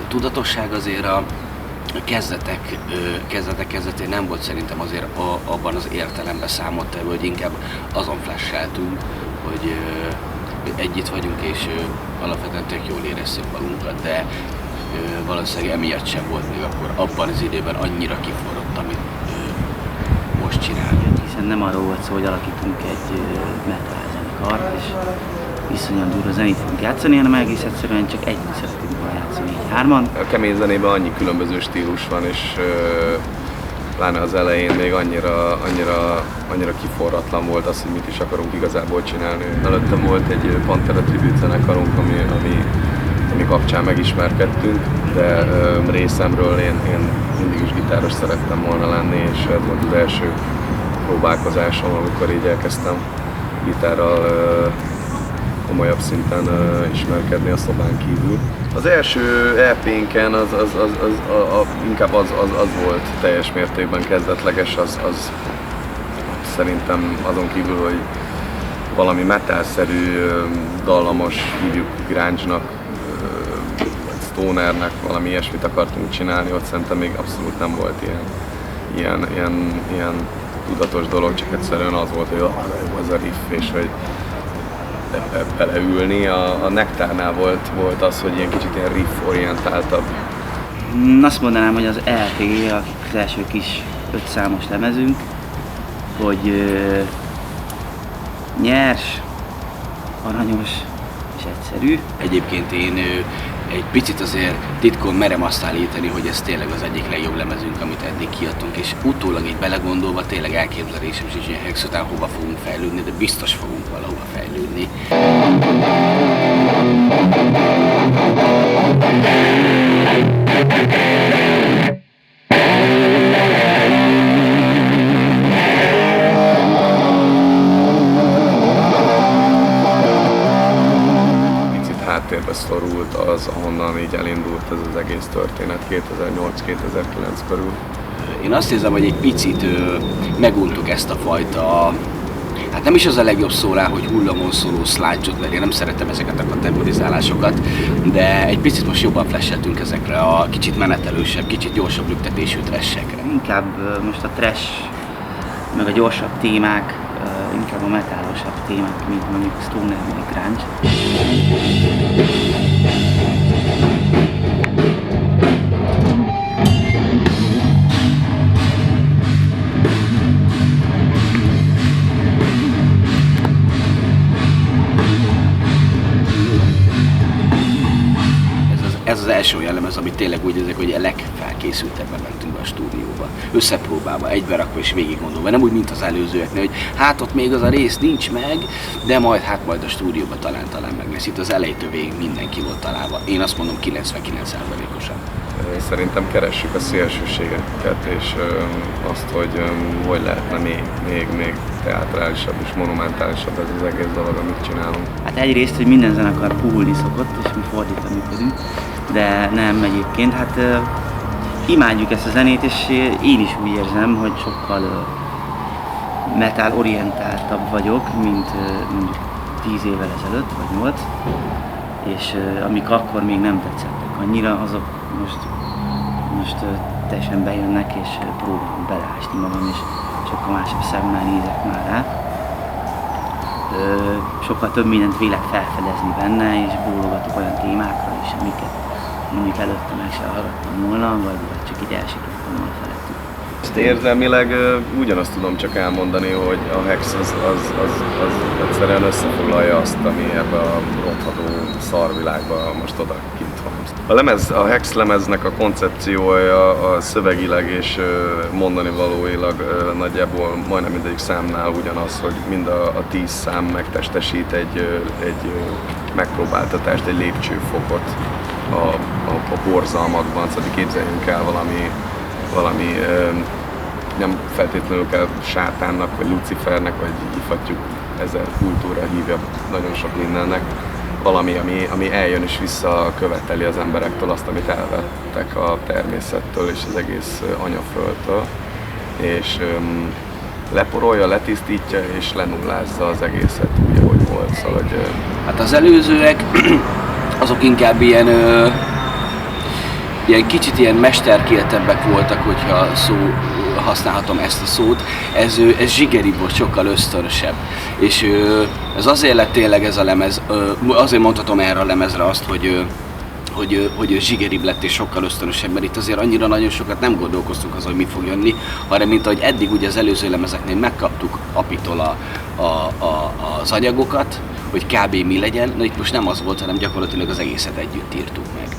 Tudatosság azért a kezdetén nem volt szerintem azért abban az értelemben számottevő, hogy inkább azon flasheltünk, hogy együtt vagyunk és alapvetően tök jól érezzük magunkat, de valószínűleg emiatt sem volt még akkor abban az időben annyira kiforrott, amit most csinálunk. Hiszen nem arról volt szó, hogy alakítunk egy metal zenekart, és viszonylag durva zenét fogunk játszani, hanem egész egyszerűen csak együtt szeretünk játszani, így hárman. A kemény zenében annyi különböző stílus van, és pláne az elején még annyira kiforratlan volt az, hogy mit is akarunk igazából csinálni. Előttem volt egy Pantera tribute zenekarunk, ami kapcsán megismerkedtünk, de részemről én mindig is gitáros szerettem volna lenni, és ez volt az első próbálkozásom, amikor így elkezdtem gitárral komolyabb szinten ismerkedni a szobán kívül. Az első EP-nken inkább az volt teljes mértékben kezdetleges, az szerintem azon kívül, hogy valami metal-szerű, dallamos, hívjuk grunge-nak, vagy stonernek, valami ilyesmit akartunk csinálni, ott szerintem még abszolút nem volt ilyen tudatos dolog, csak egyszerűen az volt, hogy az a riff, és hogy beleülni. A Nektárnál volt az, hogy ilyen kicsit ilyen riff-orientáltabb. Azt mondanám, hogy az LP, az első kis 5 számos lemezünk, hogy nyers, aranyos és egyszerű. Egyébként én egy picit azért titkon merem azt állítani, hogy ez tényleg az egyik legjobb lemezünk, amit eddig kiadtunk, és utólag így belegondolva tényleg elképzelésem is, hogy Hex után hova fogunk fejlődni, de biztos fogunk valahova fejlődni. Háttérbe szorult az, ahonnan így elindult ez az egész történet 2008-2009 körül. Én azt érzem, hogy egy picit meguntuk ezt a fajta, hát nem is az a legjobb szó rá, hogy hullamon szóló sludge-ot, mert én nem szeretem ezeket a kategorizálásokat, de egy picit most jobban flasheltünk ezekre a kicsit menetelősebb, kicsit gyorsabb lüktetésű trashekre. Inkább most a trash, meg a gyorsabb témák, inkább a metálosabb témák, mint mondjuk stoner, meg grunge. Ez az első olyan lemez, ami tényleg úgy érzek, hogy a legfelkészültebben mentünk be a stúdióba. Összepróbálva, egyberakva és végig gondolva. Nem úgy, mint az előzőeknél, hogy hát ott még az a rész nincs meg, de majd a stúdióban talán meg lesz. Itt az elejétől végig mindenki volt találva. Én azt mondom 99%-osan. Szerintem keressük a szélsőségeket, és azt, hogy lehetne még teátrálisabb és monumentálisabb ez az egész dolog, amit csinálunk. Hát egyrészt, hogy minden zenekar puhulni szokott, és mi fordítva működünk, de nem egyébként. Hát imádjuk ezt a zenét, és én is úgy érzem, hogy sokkal metal orientáltabb vagyok, mint mondjuk 10 évvel ezelőtt, vagy 8. És amik akkor még nem tetszettek annyira, azok most teljesen bejönnek, és próbálom beleásni magam, és sokkal másabb szemmel nézek már rá. Sokkal több mindent vélek felfedezni benne, és bólogatok olyan témákra is, amiket mondjuk előtte meg se hallgattam volna, vagy csak így elsiklottam volna felettük. Ezt érzelmileg ugyanazt tudom csak elmondani, hogy a Hex az egyszerűen összefoglalja azt, ami ebbe a rothadó szarvilágban most oda kint van. A Hex lemeznek a koncepciója a szövegileg és mondani valóilag nagyjából majdnem mindegyik számnál ugyanaz, hogy mind a 10 szám megtestesít egy megpróbáltatást, egy lépcsőfokot a borzalmakban, szóval képzeljünk el valami nem feltétlenül kell sátánnak, vagy Lucifernek, vagy ifattyúk ezer kultúra hívja nagyon sok mindennek. Valami, ami eljön és visszaköveteli az emberektől azt, amit elvettek a természettől és az egész anyaföldtől. És leporolja, letisztítja és lenullázza az egészet úgy, ahogy volt. Szóval, hogy, Hát az előzőek, azok inkább ilyen kicsit ilyen mesterkéltebbek voltak, hogyha használhatom ezt a szót. Ez zsigeribb volt, sokkal ösztönösebb. És ez azért lett tényleg ez a lemez, azért mondhatom erre a lemezre azt, hogy zsigeribb lett és sokkal ösztönösebb, mert itt azért annyira nagyon sokat nem gondolkoztunk azon, hogy mi fog jönni, hanem mint ahogy eddig ugye az előző lemezeknél megkaptuk Apitól az anyagokat, hogy kb. Mi legyen, na itt most nem az volt, hanem gyakorlatilag az egészet együtt írtuk meg.